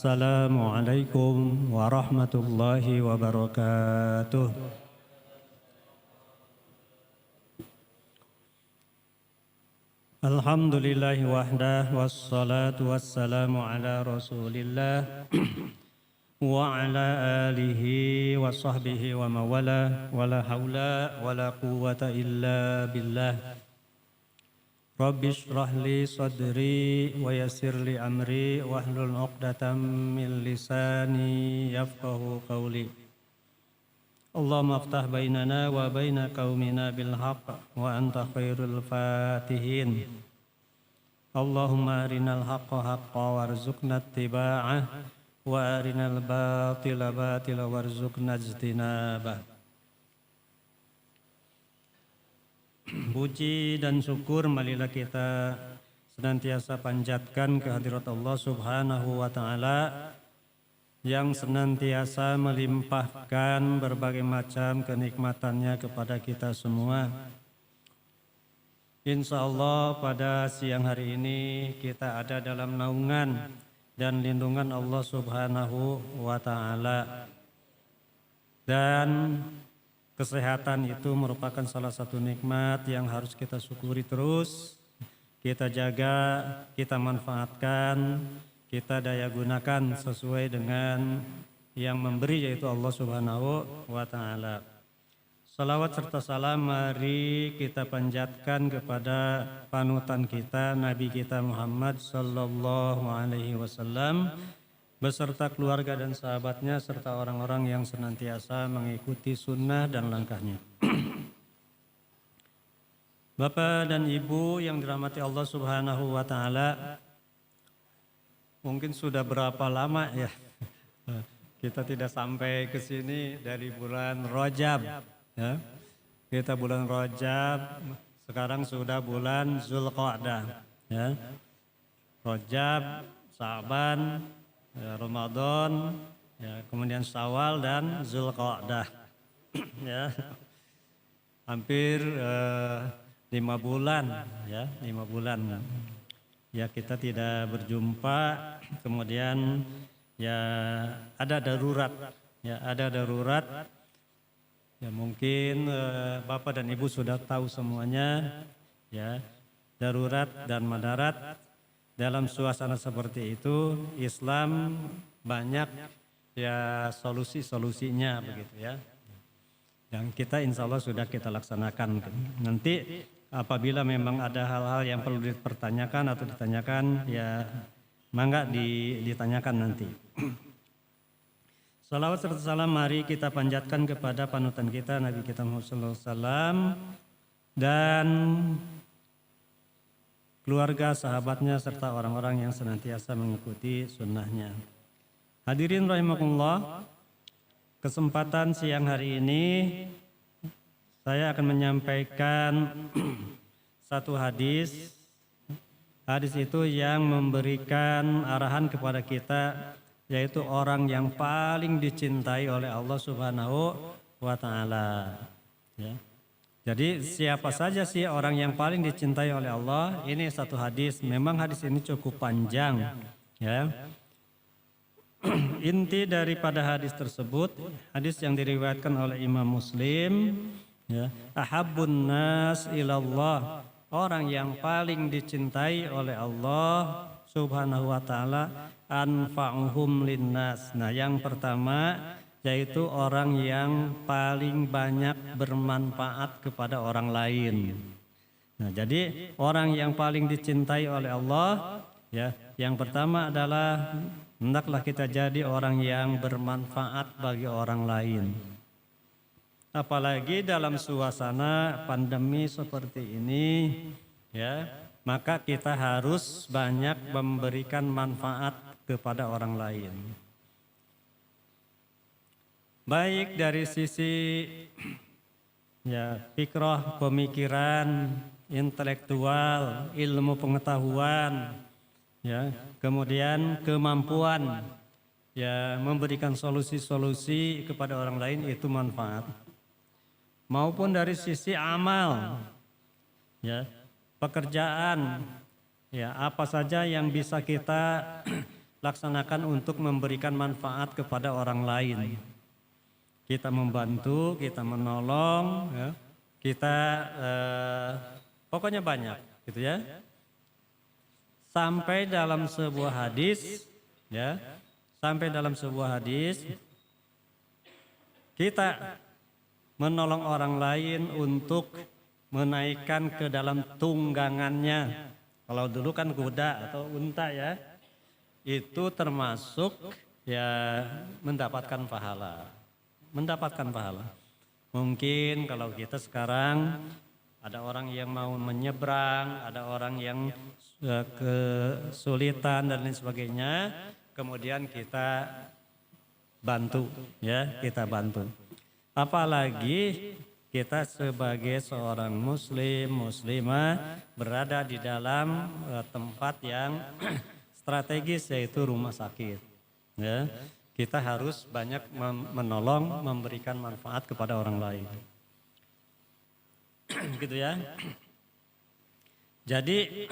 Assalamualaikum warahmatullahi wabarakatuh. Alhamdulillahi wahdah wassalatu wassalamu ala rasulillah wa ala alihi wa sahbihi wa mawala wa la hawla wa la quwwata illa billah. Rabbi shrah li sadri wa yassir li amri wahlul 'uqdatam min lisani yafqahu qawli. Allahumma aftah bainana wa baina qaumina bil haqq wa anta khairul fatihin. Allahumma arinal haqqa haqqan warzuqna ittiba'ah wa arinal batila batila warzuqna ijtinabah. Puji dan syukur marilah kita senantiasa panjatkan kehadirat Allah Subhanahu wa Ta'ala yang senantiasa melimpahkan berbagai macam kenikmatannya kepada kita semua. Insya Allah pada siang hari ini kita ada dalam naungan dan lindungan Allah Subhanahu wa Ta'ala. Dan kesehatan itu merupakan salah satu nikmat yang harus kita syukuri terus, kita jaga, kita manfaatkan, kita daya gunakan sesuai dengan yang memberi yaitu Allah Subhanahu wa Ta'ala. Salawat serta salam mari kita panjatkan kepada panutan kita Nabi kita Muhammad sallallahu alaihi wasallam beserta keluarga dan sahabatnya serta orang-orang yang senantiasa mengikuti sunnah dan langkahnya. Bapak dan Ibu yang dirahmati Allah Subhanahu wa Ta'ala, mungkin sudah berapa lama ya kita tidak sampai ke sini dari bulan Rajab ya. Kita bulan Rajab, sekarang sudah bulan Zulqa'dah ya. Rajab, Sa'ban, ya, Ramadan, ya, kemudian Syawal dan Zulqa'dah, ya, hampir 5 bulan, ya, 5 bulan. Ya kita tidak berjumpa, kemudian ya ada darurat, ya ada darurat. Ya mungkin Bapak dan Ibu sudah tahu semuanya, ya darurat dan madarat. Dalam suasana seperti itu Islam banyak ya solusi-solusinya begitu ya. Dan kita insya Allah sudah kita laksanakan. Nanti apabila memang ada hal-hal yang perlu dipertanyakan atau ditanyakan ya mangga ditanyakan nanti. Salawat serta salam mari kita panjatkan kepada panutan kita Nabi kita Muhammad sallallahu alaihi wasallam dan keluarga, sahabatnya, serta orang-orang yang senantiasa mengikuti sunnahnya. Hadirin rahimakumullah, kesempatan siang hari ini saya akan menyampaikan satu hadis. Hadis itu yang memberikan arahan kepada kita, yaitu orang yang paling dicintai oleh Allah Subhanahu wa Ta'ala. Ya. Jadi siapa saja sih orang yang paling dicintai oleh Allah? Ini satu hadis. Memang hadis ini cukup panjang, ya. Inti daripada hadis tersebut, hadis yang diriwayatkan oleh Imam Muslim, ya. Ahabbun nas ilallah, orang yang paling dicintai oleh Allah Subhanahu wa Ta'ala, anfa'uhum linnas. Nah, yang pertama yaitu orang yang paling banyak bermanfaat kepada orang lain. Nah, jadi orang yang paling dicintai oleh Allah, ya, yang pertama adalah hendaklah kita jadi orang yang bermanfaat bagi orang lain. Apalagi dalam suasana pandemi seperti ini, ya, maka kita harus banyak memberikan manfaat kepada orang lain. Baik dari sisi ya fikrah, pemikiran, intelektual, ilmu pengetahuan, ya, kemudian kemampuan ya memberikan solusi-solusi kepada orang lain itu manfaat. Maupun dari sisi amal, ya, pekerjaan, ya apa saja yang bisa kita laksanakan untuk memberikan manfaat kepada orang lain. Kita membantu, kita menolong, ya. Kita pokoknya banyak, gitu ya. Sampai dalam sebuah hadis, ya, sampai dalam sebuah hadis kita menolong orang lain untuk menaikkan ke dalam tunggangannya. Kalau dulu kan kuda atau unta ya, itu termasuk ya mendapatkan pahala. Mendapatkan pahala. Mungkin kalau kita sekarang ada orang yang mau menyeberang, ada orang yang kesulitan dan lain sebagainya, kemudian kita bantu, ya, kita bantu. Apalagi kita sebagai seorang muslim, muslimah berada di dalam tempat yang strategis yaitu rumah sakit, ya. Kita harus banyak menolong, memberikan manfaat kepada orang lain. Gitu ya. Jadi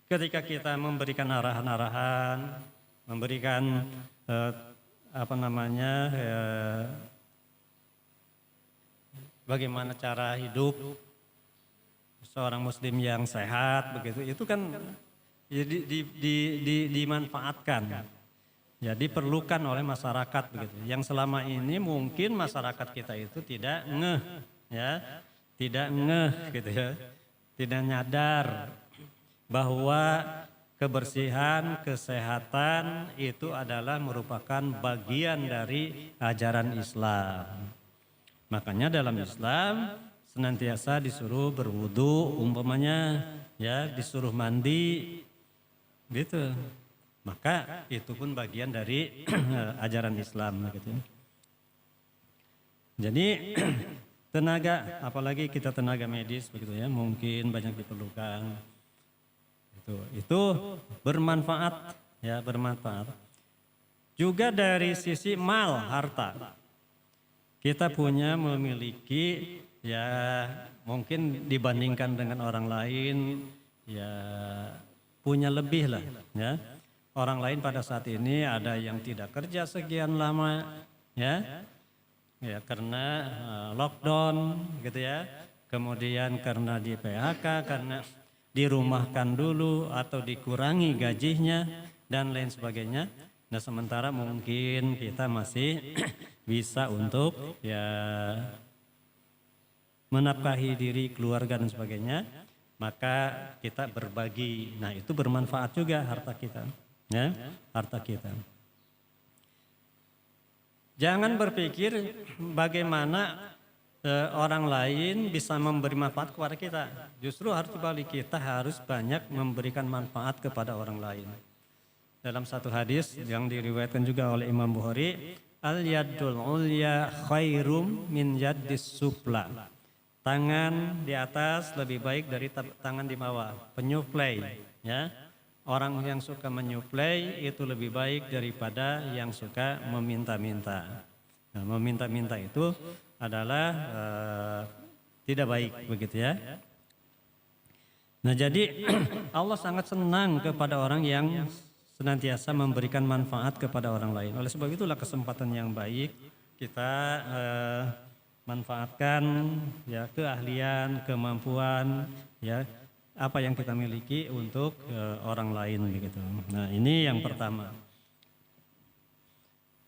ketika kita memberikan arahan-arahan, memberikan bagaimana cara hidup seorang muslim yang sehat begitu, itu kan dimanfaatkan. Ya, diperlukan oleh masyarakat begitu. Yang selama ini mungkin masyarakat kita itu tidak ngeh, ya, tidak ngeh gitu ya, tidak nyadar bahwa kebersihan, kesehatan itu adalah merupakan bagian dari ajaran Islam. Makanya dalam Islam senantiasa disuruh berwudu umpamanya, ya, disuruh mandi, gitu. Maka itu pun bagian dari ajaran Islam gitu. Jadi tenaga, apalagi kita tenaga medis begitu ya, mungkin banyak diperlukan. Itu bermanfaat, ya, bermanfaat. Juga dari sisi mal, harta. Kita memiliki, ya, mungkin dibandingkan dengan orang lain, ya, punya lebih lah, ya. Orang lain pada saat ini ada yang tidak kerja sekian lama, ya, ya karena lockdown, gitu ya. Kemudian karena di PHK, karena dirumahkan dulu atau dikurangi gajinya dan lain sebagainya. Nah sementara mungkin kita masih bisa untuk ya menafkahi diri, keluarga dan sebagainya. Maka kita berbagi. Nah itu bermanfaat juga harta kita. Ya, harta kita. Jangan berpikir bagaimana orang lain bisa memberi manfaat kepada kita. Justru harus dibalik, kita harus banyak memberikan manfaat kepada orang lain. Dalam satu hadis yang diriwayatkan juga oleh Imam Bukhari, al-yadul ulya khairum min yaddis sufla. Tangan di atas lebih baik dari tangan di bawah. Penyuplai, ya. Orang yang suka menyuplai itu lebih baik daripada yang suka meminta-minta. Nah, meminta-minta itu adalah tidak baik begitu ya. Nah jadi Allah sangat senang kepada orang yang senantiasa memberikan manfaat kepada orang lain. Oleh sebab itulah kesempatan yang baik kita manfaatkan ya keahlian, kemampuan, ya apa yang kita miliki untuk orang lain begitu. Nah, ini yang pertama.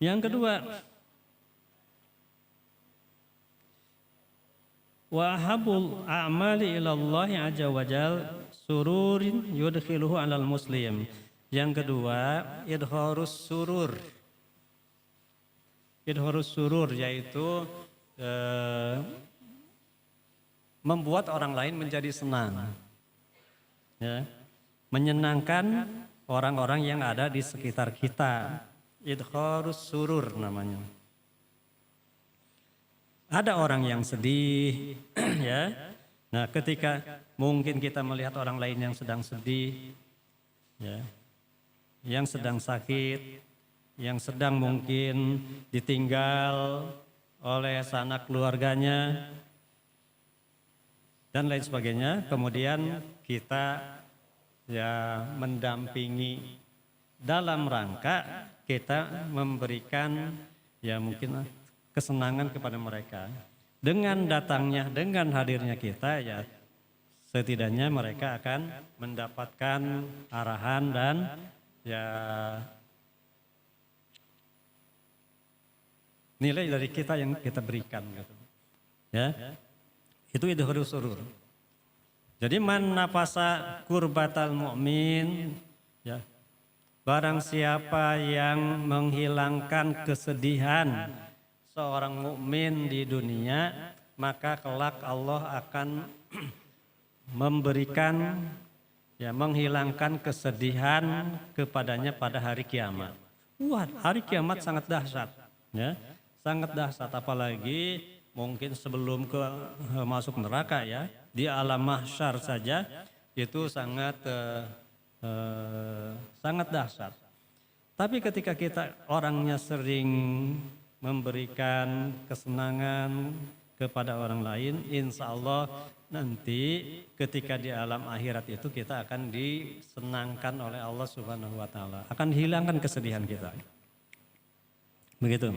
Yang kedua, wa habul a'mali ilallahi azza wajal sururin yudkhiluhu 'alal muslim. Yang kedua, idharus surur. Idharus surur yaitu membuat orang lain menjadi senang. Ya, menyenangkan orang-orang yang ada di sekitar kita. Idharus surur namanya. Ada orang yang sedih, ya. Nah, ketika mungkin kita melihat orang lain yang sedang sedih, ya, yang sedang sakit, yang sedang mungkin ditinggal oleh sanak keluarganya, dan lain sebagainya. Kemudian kita ya mendampingi, dalam rangka kita memberikan ya mungkin kesenangan kepada mereka. Dengan datangnya, dengan hadirnya kita ya setidaknya mereka akan mendapatkan arahan dan ya nilai dari kita yang kita berikan gitu. Ya. Itu idhharus surur. Jadi man nafasa kurbatal mu'min ya. Barang siapa yang menghilangkan kesedihan seorang mukmin di dunia, maka kelak Allah akan memberikan ya menghilangkan kesedihan kepadanya pada hari kiamat. Wah, hari kiamat sangat dahsyat ya. Sangat dahsyat apalagi mungkin sebelum masuk neraka ya. Di alam mahsyar saja itu sangat sangat dahsyat. Tapi ketika kita orangnya sering memberikan kesenangan kepada orang lain, insya Allah nanti ketika di alam akhirat itu kita akan disenangkan oleh Allah Subhanahu wa taala. Akan hilangkan kesedihan kita. Begitu.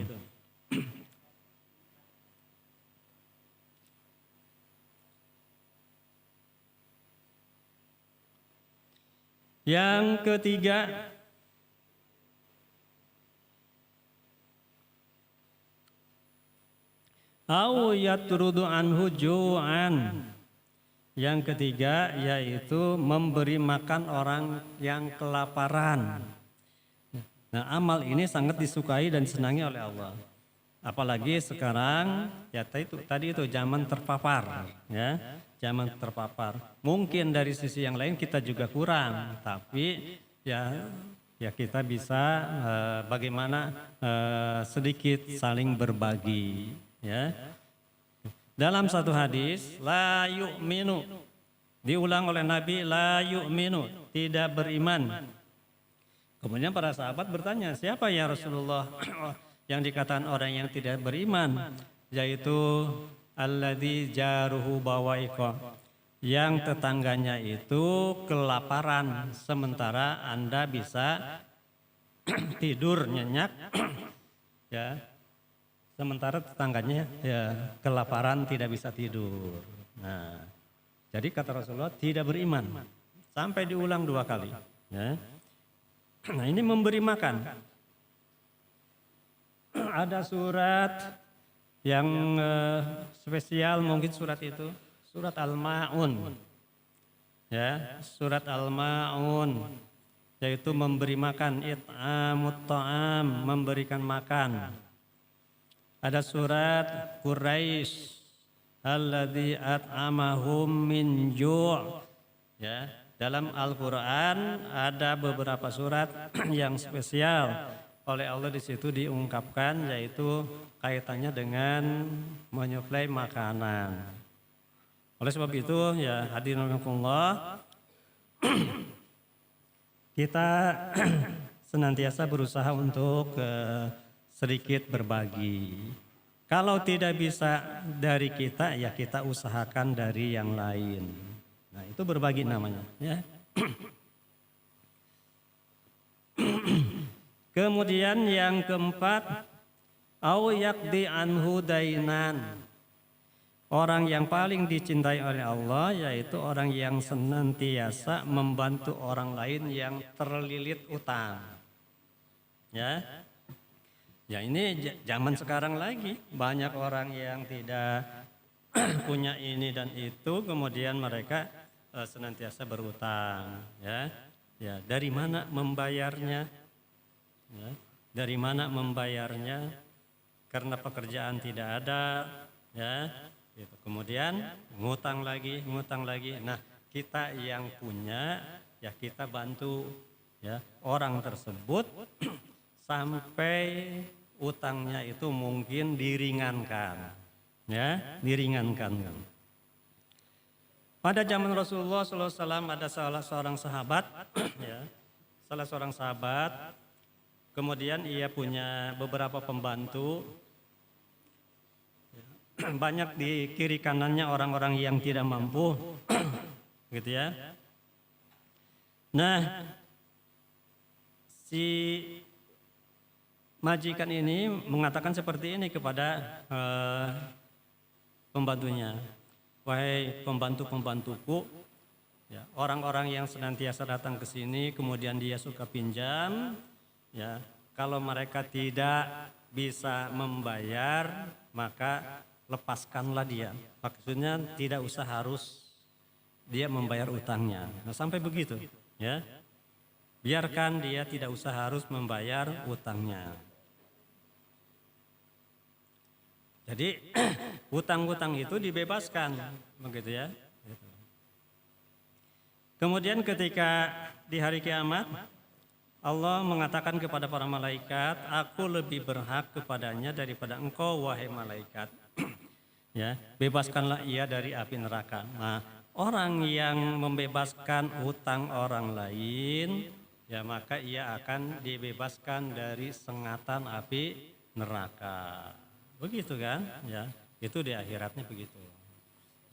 Yang ketiga, au yatrudu anhu ju'an. Yang ketiga yaitu memberi makan orang yang kelaparan. Nah, amal ini sangat disukai dan disenangi oleh Allah. Apalagi sekarang ya tadi itu zaman terpapar ya, zaman terpapar. Mungkin dari sisi yang lain kita juga kurang, tapi ya kita bisa bagaimana sedikit saling berbagi ya. Dalam satu hadis la yu'minu, diulang oleh Nabi, la yu'minu, tidak beriman. Kemudian para sahabat bertanya, siapa ya Rasulullah yang dikatakan orang yang tidak beriman? Yaitu alladzi jaruhu bawa'iqa, yang tetangganya itu kelaparan sementara Anda bisa tidur nyenyak ya, sementara tetangganya ya kelaparan tidak bisa tidur. Nah, jadi kata Rasulullah tidak beriman sampai diulang 2 kali ya. Nah, ini memberi makan. Ada surat yang spesial mungkin surat itu, surat Al-Ma'un. Ya, surat Al-Ma'un yaitu memberi makan, it'amut ta'am, memberikan makan. Ada surat Quraisy, alladzi at'amahum min ju'. Ya, dalam Al-Qur'an ada beberapa surat yang spesial oleh Allah di situ diungkapkan, yaitu kaitannya dengan menyuplai makanan. Oleh sebab itu ya hadirin rahimakumullah, kita senantiasa berusaha untuk sedikit berbagi. Kalau tidak bisa dari kita ya kita usahakan dari yang lain. Nah, itu berbagi namanya ya. Kemudian yang keempat, au yaqdi anhu dainan. Orang yang paling dicintai oleh Allah yaitu orang yang senantiasa membantu orang lain yang terlilit utang. Ya. Ya, ini zaman sekarang lagi banyak orang yang tidak punya ini dan itu, kemudian mereka senantiasa berutang ya. Ya, dari mana membayarnya? Ya, dari mana membayarnya? Karena pekerjaan tidak ada, ya. Gitu. Kemudian ngutang lagi. Nah, kita yang punya, ya kita bantu, ya orang tersebut sampai utangnya itu mungkin diringankan, ya diringankan. Pada zaman Rasulullah SAW ada salah seorang sahabat, ya, salah seorang sahabat, kemudian ia punya beberapa pembantu, ya, banyak di kiri kanannya orang-orang yang tidak mampu, gitu ya. Nah, si majikan ini mengatakan seperti ini kepada pembantunya, wahai pembantu-pembantuku, ya, orang-orang yang senantiasa datang ke sini kemudian dia suka pinjam, ya, kalau mereka tidak bisa membayar maka lepaskanlah dia. Maksudnya tidak usah harus dia membayar utangnya. Nah, sampai begitu, ya. Biarkan dia tidak usah harus membayar utangnya. Jadi hutang-hutang itu dibebaskan, begitu ya. Kemudian ketika di hari kiamat Allah mengatakan kepada para malaikat, aku lebih berhak kepadanya daripada engkau wahai malaikat. Ya, bebaskanlah ia dari api neraka. Nah, orang yang membebaskan hutang orang lain, ya maka ia akan dibebaskan dari sengatan api neraka. Begitu kan? Ya, itu di akhiratnya begitu.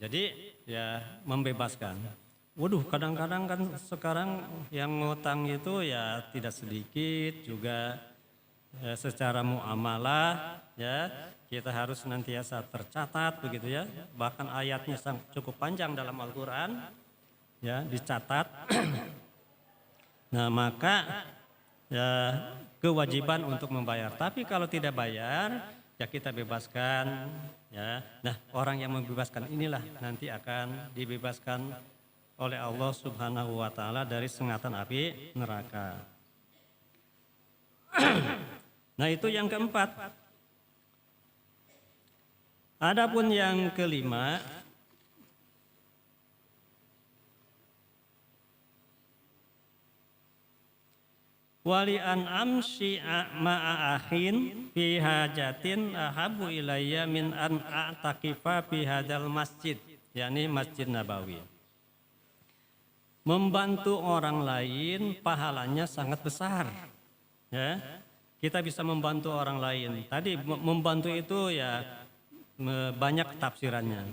Jadi ya membebaskan. Waduh, kadang-kadang kan sekarang yang ngutang itu ya tidak sedikit juga, ya, secara muamalah ya kita harus senantiasa tercatat begitu ya. Bahkan ayatnya cukup panjang dalam Al-Qur'an ya dicatat. Nah, maka ya kewajiban untuk membayar. Tapi kalau tidak bayar ya kita bebaskan ya. Nah, orang yang membebaskan inilah nanti akan dibebaskan oleh Allah Subhanahu wa taala dari sengatan api neraka. Nah, itu yang keempat. Adapun yang kelima, wali an amsi ma'a akhin fi hajatin ahabu ilayya min an a'takifa fi hadal masjid, yakni Masjid Nabawi. Membantu orang lain pahalanya sangat besar. Ya, kita bisa membantu orang lain. Tadi membantu itu ya banyak tafsirannya.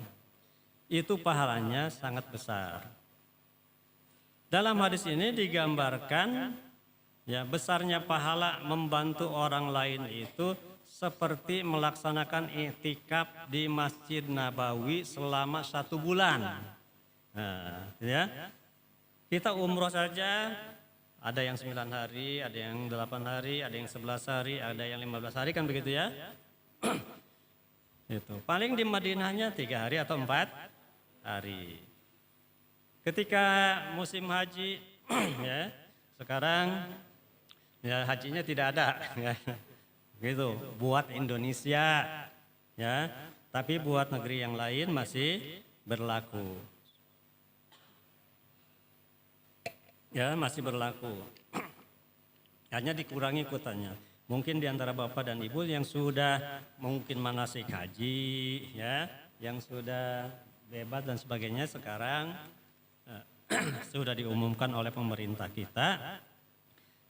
Itu pahalanya sangat besar. Dalam hadis ini digambarkan ya besarnya pahala membantu orang lain itu seperti melaksanakan i'tikaf di Masjid Nabawi selama 1 bulan. Nah, ya. Kita umroh saja ada yang 9 hari, ada yang 8 hari, ada yang 11 hari, ada yang 15 hari kan begitu ya. Itu paling di Madinahnya 3 hari atau 4 hari. Ketika musim haji ya, sekarang ya hajinya tidak ada ya. Gitu, buat Indonesia ya, tapi buat negeri yang lain masih berlaku. Ya, masih berlaku. Hanya dikurangi kuotanya. Mungkin di antara Bapak dan Ibu yang sudah mungkin manasik haji ya, yang sudah bebas dan sebagainya sekarang sudah diumumkan oleh pemerintah kita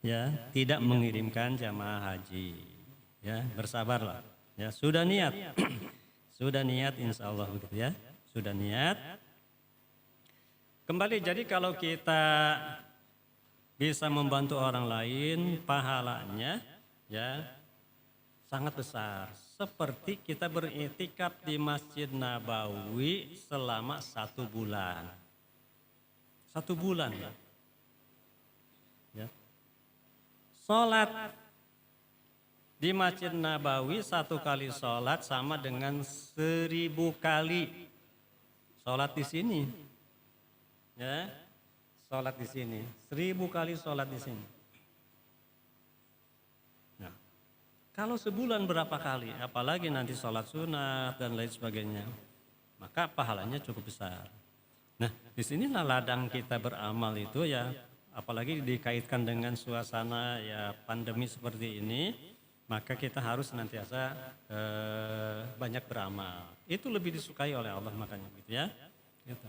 ya, tidak mengirimkan jamaah haji. Ya, bersabarlah. Ya, sudah niat. Sudah niat insya Allah begitu ya. Sudah niat. Kembali, jadi kalau kita bisa membantu orang lain, pahalanya ya sangat besar. Seperti kita beriktikaf di Masjid Nabawi selama 1 bulan. 1 bulan ya. Sholat di Masjid Nabawi 1 kali sholat sama dengan 1000 kali sholat di sini. Ya. Sholat di sini, 1000 kali sholat di sini. Nah, kalau sebulan berapa kali, apalagi nanti sholat sunat dan lain sebagainya, maka pahalanya cukup besar. Nah, disinilah ladang kita beramal itu ya, apalagi dikaitkan dengan suasana ya pandemi seperti ini, maka kita harus senantiasa banyak beramal. Itu lebih disukai oleh Allah makanya gitu ya. Gitu.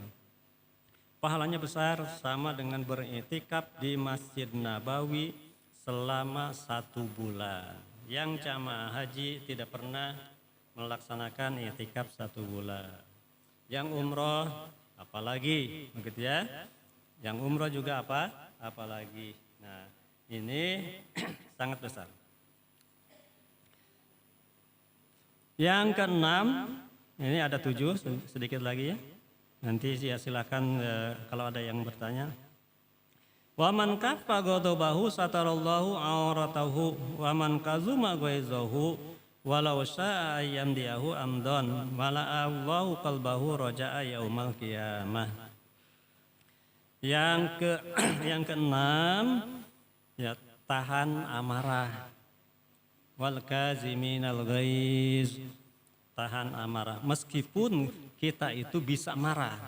Pahalanya besar sama dengan beriktikaf di Masjid Nabawi selama 1 bulan. Yang jamaah haji tidak pernah melaksanakan iktikaf 1 bulan. Yang umroh apalagi begitu ya. Yang umroh juga apalagi. Nah, ini sangat besar. Yang keenam, ini ada 7, sedikit lagi ya. Nanti ya silakan kalau ada yang bertanya. Wa man kaffa ghadabahu satarallahu auratahu wa man kazuma ghaizahu walau syaa yamdiyahu amdan mala'allahu qalbahu raja'a yaumal qiyamah. Yang keenam, ya, tahan amarah. Wal kaziminal ghaiz, tahan amarah meskipun kita itu bisa marah.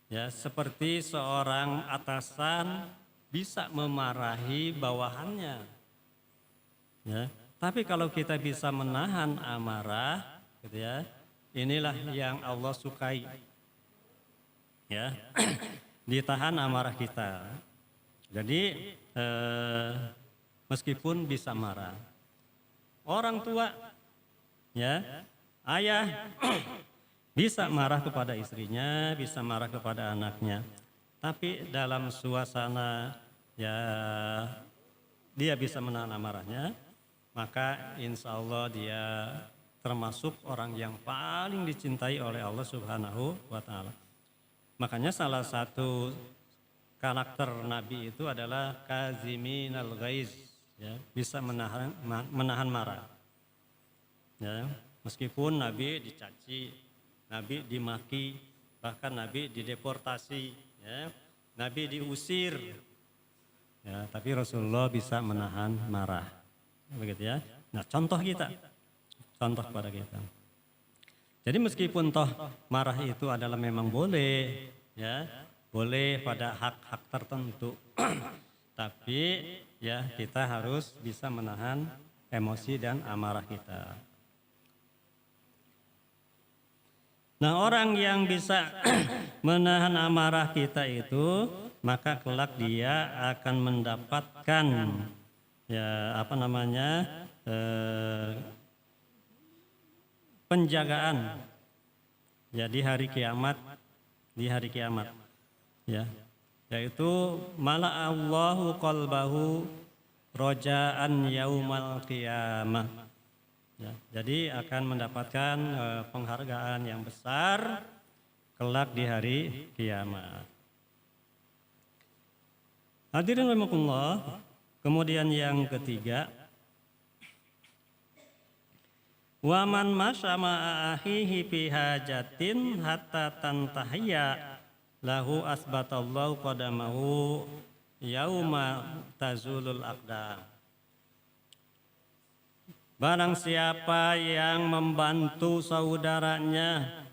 Ya, seperti seorang atasan bisa memarahi bawahannya. Ya, tapi kalau kita bisa menahan amarah, gitu ya, inilah yang Allah sukai. Ya. Ditahan amarah kita. Jadi meskipun bisa marah. Orang tua, ya, ayah bisa marah kepada istrinya, bisa marah kepada anaknya. Tapi dalam suasana ya dia bisa menahan amarahnya, maka insya Allah dia termasuk orang yang paling dicintai oleh Allah Subhanahu wa Ta'ala. Makanya salah satu karakter Nabi itu adalah kaziminal ghaiz, ya, bisa menahan marah. Ya, meskipun Nabi dicaci, Nabi dimaki, bahkan Nabi dideportasi, ya, Nabi diusir, ya, tapi Rasulullah bisa menahan marah, begitu ya. Nah, contoh pada kita. Jadi meskipun toh marah itu adalah memang boleh, ya, boleh pada hak-hak tertentu, tapi ya kita harus bisa menahan emosi dan amarah kita. Nah, orang yang bisa menahan amarah kita itu, maka kelak dia akan mendapatkan ya penjagaan ya di hari kiamat, ya, yaitu mala'allahu qalbahu roja'an yaumal qiyamah, ya, jadi akan mendapatkan penghargaan yang besar kelak di hari kiamat. Hadirin rahimakumullah. Kemudian yang ketiga, wa man masya ma'a ahihi fi hajatin hatta tantahiyya lahu asbatallahu qadamahu yauma tazulul aqdam. Barang siapa yang membantu saudaranya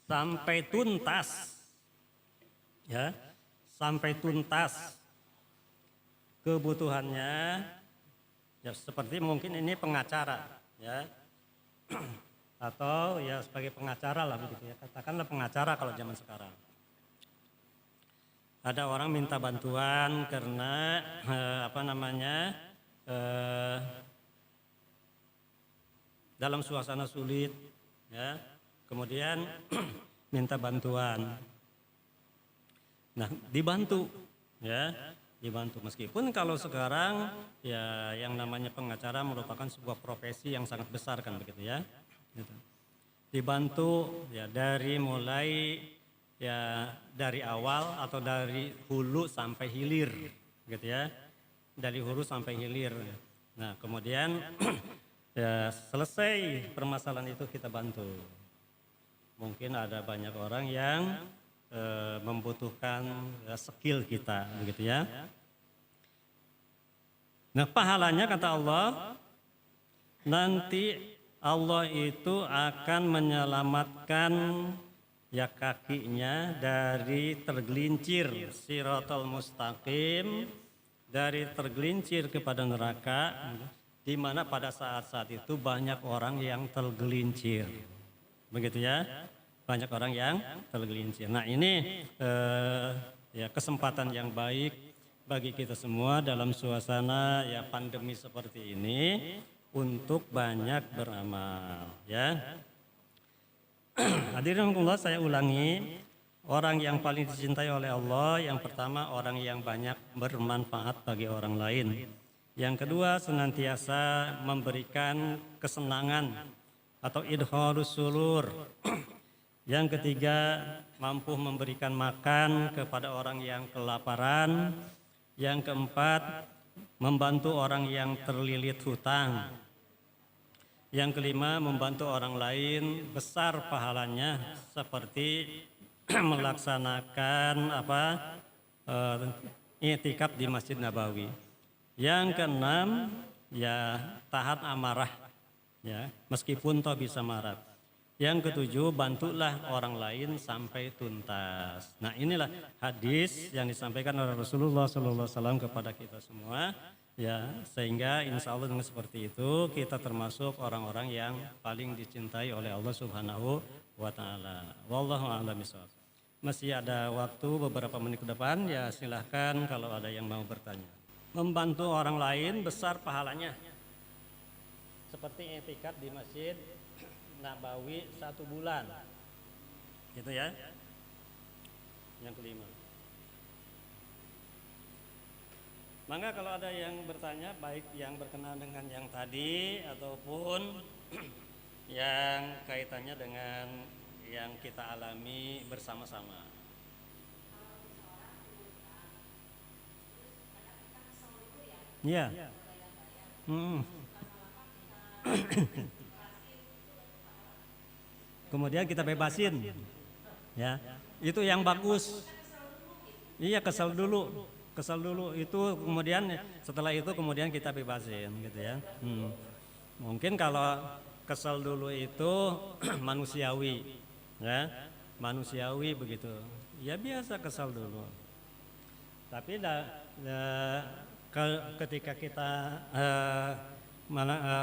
sampai tuntas, ya, sampai tuntas kebutuhannya, ya, seperti mungkin ini pengacara, ya, atau ya sebagai pengacara lah begitu ya, katakanlah pengacara kalau zaman sekarang. Ada orang minta bantuan karena dalam suasana sulit, ya, kemudian minta bantuan. Nah, dibantu, ya, dibantu. Meskipun kalau sekarang ya yang namanya pengacara merupakan sebuah profesi yang sangat besar kan begitu ya. Gitu. Dibantu ya dari mulai ya dari awal atau dari hulu sampai hilir, gitu ya. Dari hulu sampai hilir. Nah, kemudian ya selesai permasalahan itu kita bantu. Mungkin ada banyak orang yang membutuhkan skill kita, begitu ya. Nah, pahalanya kata Allah, nanti Allah itu akan menyelamatkan ya kakinya dari tergelincir siratal mustaqim, dari tergelincir kepada neraka, di mana pada saat-saat itu banyak orang yang tergelincir. Begitu ya, banyak orang yang tergelincir. Nah, ini ya kesempatan yang baik bagi kita semua dalam suasana ya pandemi seperti ini untuk banyak beramal ya. Hadirin Allah, saya ulangi, orang yang paling dicintai oleh Allah yang pertama orang yang banyak bermanfaat bagi orang lain. Yang kedua senantiasa memberikan kesenangan atau idharus surur. Yang ketiga mampu memberikan makan kepada orang yang kelaparan. Yang keempat membantu orang yang terlilit hutang. Yang kelima membantu orang lain besar pahalanya seperti melaksanakan i'tikaf di Masjid Nabawi. Yang keenam ya tahan amarah ya meskipun toh bisa marah. Yang ketujuh bantulah orang lain sampai tuntas. Nah inilah hadis yang disampaikan oleh Rasulullah SAW kepada kita semua ya, sehingga insya Allah dengan seperti itu kita termasuk orang-orang yang paling dicintai oleh Allah Subhanahu wa Ta'ala. Wallahu a'lam bishawab. Masih ada waktu beberapa menit ke depan ya, silahkan kalau ada yang mau bertanya. Membantu orang lain besar pahalanya seperti i'tikaf di Masjid Nabawi 1 bulan gitu ya. Yang kelima, maka kalau ada yang bertanya baik yang berkenaan dengan yang tadi ataupun yang kaitannya dengan yang kita alami bersama-sama. Iya. Kemudian kita bebasin, ya itu yang bagus. Iya kesal dulu itu kemudian setelah itu kemudian kita bebasin gitu ya. Mungkin kalau kesal dulu itu manusiawi, ya manusiawi begitu. Ya biasa kesal dulu. Tapi ketika kita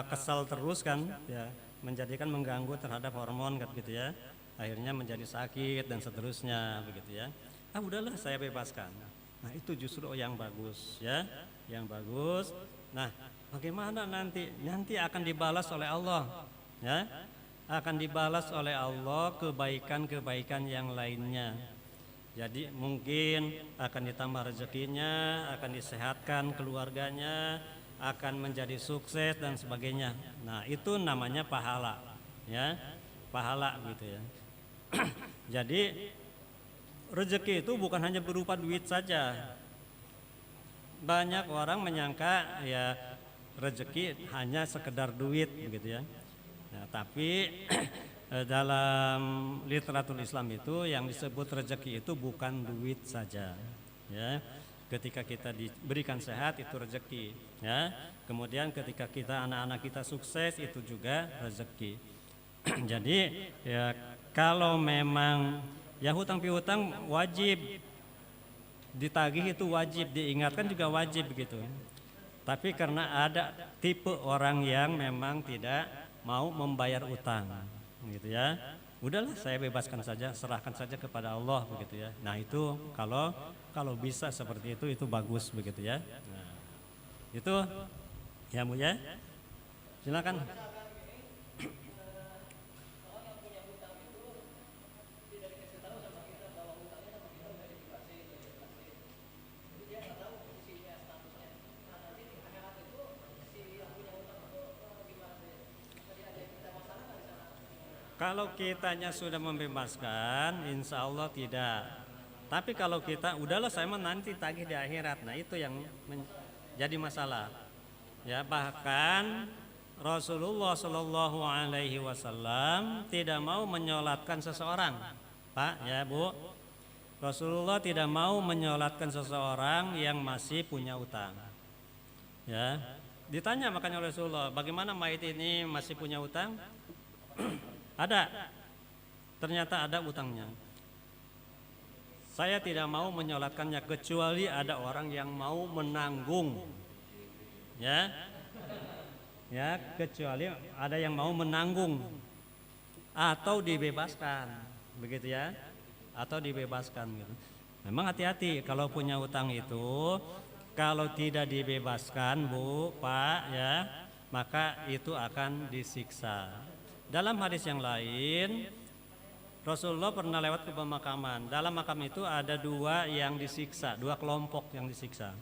kesal terus kan, ya menjadikan mengganggu terhadap hormon gitu ya, akhirnya menjadi sakit dan seterusnya begitu ya. Udahlah saya bebaskan. Nah itu justru yang bagus ya, yang bagus. Nah bagaimana nanti akan dibalas oleh Allah ya, akan dibalas oleh Allah kebaikan-kebaikan yang lainnya. Jadi mungkin akan ditambah rezekinya, akan disehatkan keluarganya, akan menjadi sukses dan sebagainya. Nah itu namanya pahala ya, pahala gitu ya. Jadi rezeki itu bukan hanya berupa duit saja. Banyak orang menyangka ya rezeki hanya sekedar duit begitu ya. Nah, tapi dalam literatur Islam itu yang disebut rezeki itu bukan duit saja ya. Ketika kita diberikan sehat itu rezeki ya. Kemudian ketika kita anak-anak kita sukses itu juga rezeki. Jadi ya kalau memang ya hutang piutang wajib ditagih, itu wajib diingatkan juga wajib begitu. Tapi karena ada tipe orang yang memang tidak mau membayar utang gitu ya. Udahlah saya bebaskan saja, serahkan saja kepada Allah begitu ya. Nah itu kalau bisa seperti itu bagus begitu ya. Nah, itu ya Bu ya. Silakan. Kalau kitanya sudah membebaskan, insya Allah tidak. Tapi kalau kita udahlah saya nanti tagih di akhirat, nah itu yang menjadi masalah. Ya bahkan Rasulullah Shallallahu Alaihi Wasallam tidak mau menyolatkan seseorang, Pak ya Bu. Rasulullah tidak mau menyolatkan seseorang yang masih punya utang. Ya, ditanya makanya oleh Rasulullah, bagaimana mayit ini masih punya utang? Ada, ternyata ada utangnya. Saya tidak mau menyolatkannya kecuali ada orang yang mau menanggung. Ya, kecuali ada yang mau menanggung atau dibebaskan, begitu ya, atau dibebaskan. Gitu. Memang hati-hati kalau punya utang itu kalau tidak dibebaskan Bu, Pak ya, maka itu akan disiksa. Dalam hadis yang lain, Rasulullah pernah lewat ke pemakaman. Dalam makam itu ada dua yang disiksa, dua kelompok yang disiksa.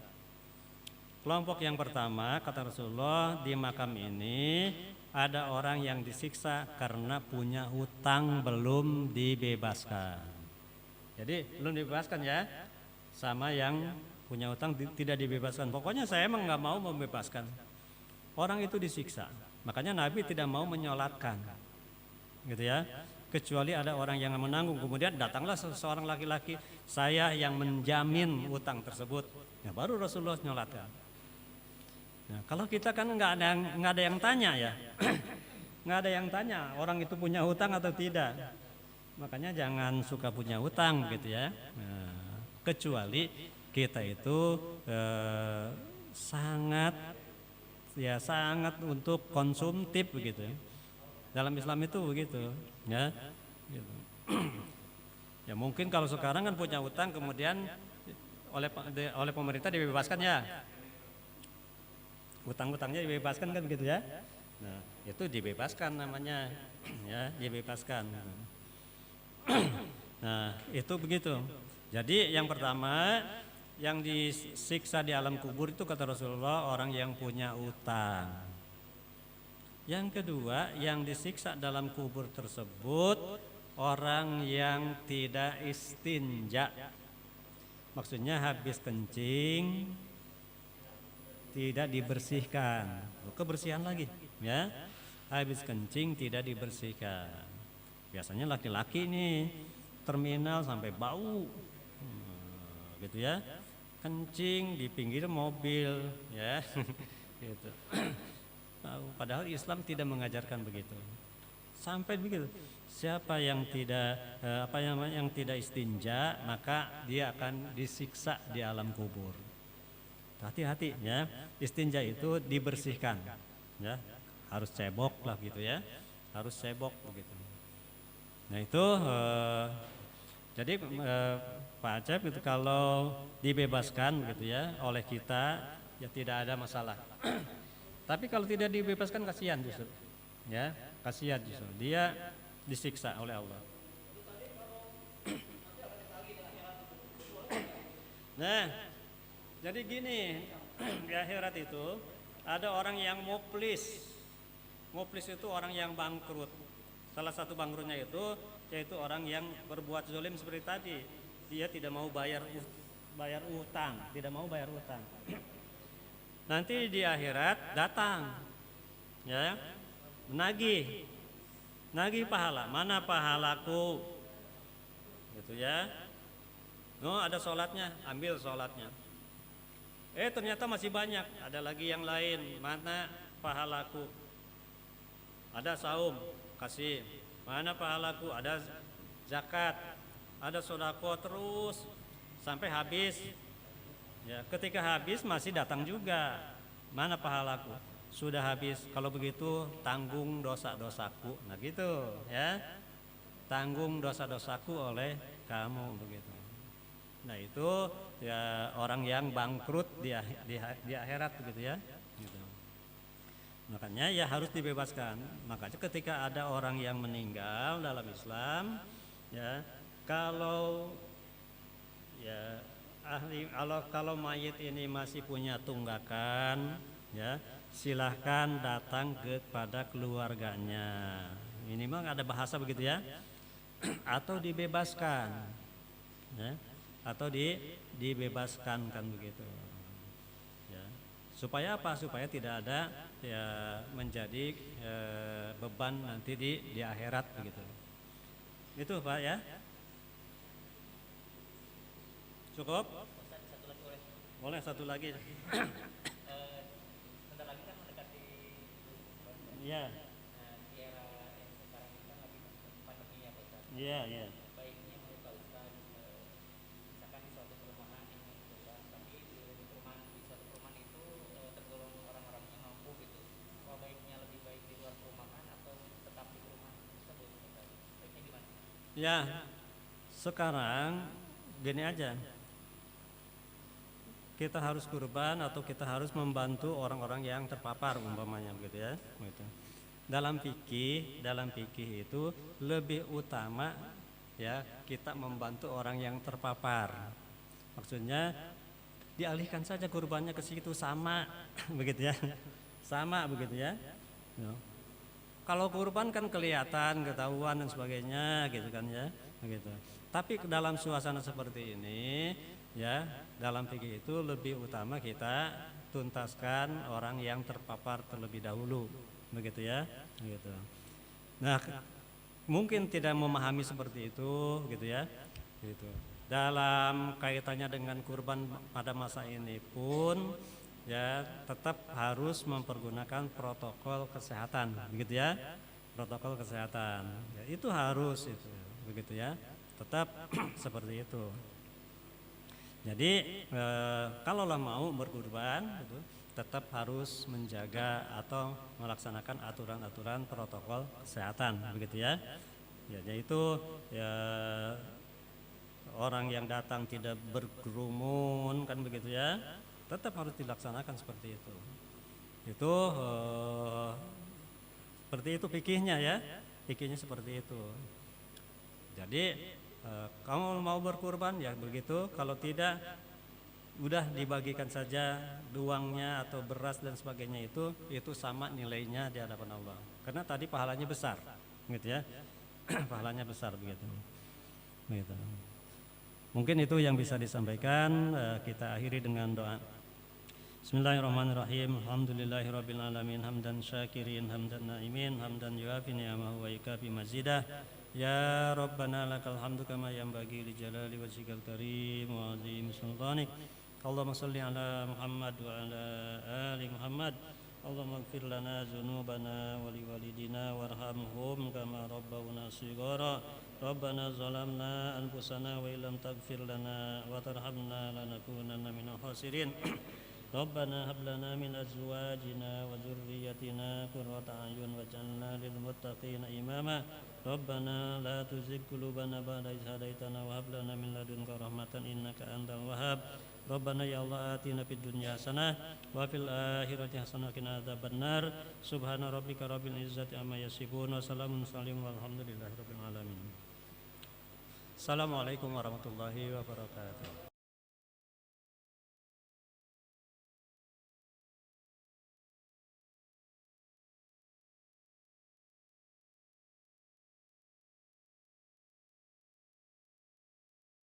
Kelompok yang pertama, kata Rasulullah, di makam ini ada orang yang disiksa karena punya hutang belum dibebaskan. Jadi belum dibebaskan ya, sama yang punya hutang tidak dibebaskan. Pokoknya saya emang nggak mau membebaskan. Orang itu disiksa. Makanya Nabi tidak mau menyolatkan, gitu ya. Kecuali ada orang yang menanggung. Kemudian datanglah seorang laki-laki, saya yang menjamin hutang tersebut. Ya, baru Rasulullah nyolatkan. Nah, kalau kita kan nggak ada yang tanya ya, nggak ada yang tanya orang itu punya hutang atau tidak. Makanya jangan suka punya hutang, gitu ya. Nah, kecuali kita itu sangat untuk konsumtif begitu. Dalam Islam itu begitu, ya. Gitu. Ya mungkin kalau sekarang kan punya hutang kemudian oleh pemerintah dibebaskan ya. Utang-utangnya dibebaskan kan begitu ya. Nah, itu dibebaskan namanya, ya, dibebaskan. Nah, itu begitu. Jadi yang pertama yang disiksa di alam kubur itu kata Rasulullah orang yang punya utang. Yang kedua yang disiksa dalam kubur tersebut orang yang tidak istinja. Maksudnya habis kencing tidak dibersihkan. Kebersihan lagi ya. Habis kencing tidak dibersihkan. Biasanya laki-laki nih terminal sampai bau. Gitu ya, kencing di pinggir mobil ya. Gitu. Padahal Islam tidak mengajarkan begitu. Sampai begitu. Siapa yang tidak istinja, maka dia akan disiksa di alam kubur. Hati-hati ya. Istinja itu dibersihkan ya. Harus cebok lah gitu ya. Harus cebok begitu. Nah itu jadi Pak Acep itu kalau dibebaskan gitu ya oleh kita ya tidak ada masalah. Tapi kalau tidak dibebaskan kasihan justru. Ya, kasihan justru. Dia disiksa oleh Allah. Nah, jadi gini, di akhirat itu ada orang yang muflis. Muflis itu orang yang bangkrut. Salah satu bangkrutnya itu yaitu orang yang berbuat zalim seperti tadi. Dia tidak mau bayar utang, tidak mau bayar utang. Nanti di akhirat datang, ya, nagih pahala. Mana pahalaku, gitu ya. No, ada sholatnya, ambil sholatnya. Ternyata masih banyak, ada lagi yang lain. Mana pahalaku? Ada saum, kasih. Mana pahalaku? Ada zakat. Ada sodako terus sampai habis. Ya, ketika habis masih datang juga. Mana pahalaku? Sudah habis. Kalau begitu tanggung dosa-dosaku. Nah gitu ya. Tanggung dosa-dosaku oleh kamu begitu. Nah itu ya orang yang bangkrut di akhirat begitu ya. Gitu. Makanya ya harus dibebaskan. Makanya ketika ada orang yang meninggal dalam Islam ya, kalau ya kalau mayit ini masih punya tunggakan ya, silahkan datang kepada keluarganya. Minimal ada bahasa begitu ya. Atau dibebaskan. Ya, atau dibebaskan kan begitu. Ya. Supaya apa? Supaya tidak ada ya menjadi beban nanti di akhirat begitu. Itu Pak ya. Cukup? Boleh satu lagi. Sebentar lagi kan mendekati. Iya. Di era yang sekarang kita lagi pandemi ya Pak. Iya, iya. Baiknya menurut Pak Ustaz, misalkan di suatu perumahan ini tapi di suatu perumahan itu tergolong orang-orangnya mampu gitu. Apa baiknya lebih baik di luar perumahan atau tetap di perumahan tersebut? Baiknya gimana? Ya, sekarang gini aja. kita harus kurban atau kita harus membantu orang-orang yang terpapar umpamanya begitu ya. Gitu. Dalam fikih itu lebih utama ya kita membantu orang yang terpapar. Maksudnya dialihkan saja kurbannya ke situ sama begitu ya. Sama begitu ya. Ya. Kalau kurban kan kelihatan, ketahuan dan sebagainya gitu kan ya. Begitu. Tapi dalam suasana seperti ini ya, dalam fikih itu lebih utama kita tuntaskan orang yang terpapar terlebih dahulu, begitu ya, gitu. Nah, mungkin tidak memahami seperti itu, gitu ya, gitu. Dalam kaitannya dengan kurban pada masa ini pun, ya tetap harus mempergunakan protokol kesehatan, begitu ya, protokol kesehatan. Ya, itu harus itu, begitu ya, tetap seperti itu. Jadi kalaulah mau berkurban gitu, tetap harus menjaga atau melaksanakan aturan-aturan protokol kesehatan begitu ya. Ya yaitu ya, orang yang datang tidak berkerumun kan begitu ya. Tetap harus dilaksanakan seperti itu. Itu seperti itu fikihnya ya. Fikihnya seperti itu. Jadi kamu mau berkurban ya begitu, kalau tidak udah dibagikan saja uangnya atau beras dan sebagainya itu sama nilainya di hadapan Allah. Karena tadi pahalanya besar, gitu ya. Pahalanya besar begitu. Begitu. Mungkin itu yang bisa disampaikan, kita akhiri dengan doa. Bismillahirrahmanirrahim. Alhamdulillahirabbil alamin hamdan syakirin hamdan naimin hamdan yuafi ni'amahu wa yukafi mazidah. Ya Rabbana lakal hamdu kama yanbaghi li jalali wajhikal karim wa azim sultanik. Allahumma shalli ala Muhammad wa ala ali Muhammad. Allahumma ighfir lana dzunubana wa liwalidina warhamhum kama rabbawna shighara. Rabbana zalamna anfusana wa illam taghfir lana wa tarhamna lanakunanna minal khasirin. Rabbana hab lana min azwajina wa dzurriyyatina qurrata a'yun waj'alna lil muttaqina imama. Rabbana la tuzigh qulubana ba'da idh hadaitana wa hab lana min ladunka rahmatan innaka antal wahhab. Rabbana ya Allah atina fid dunya hasanah wa fil akhirati hasanah wa qina adzabannar. Subhana rabbika rabbil izzati amma yasifun wa salamun walhamdulillahi rabbil alamin. Assalamualaikum warahmatullahi wabarakatuh.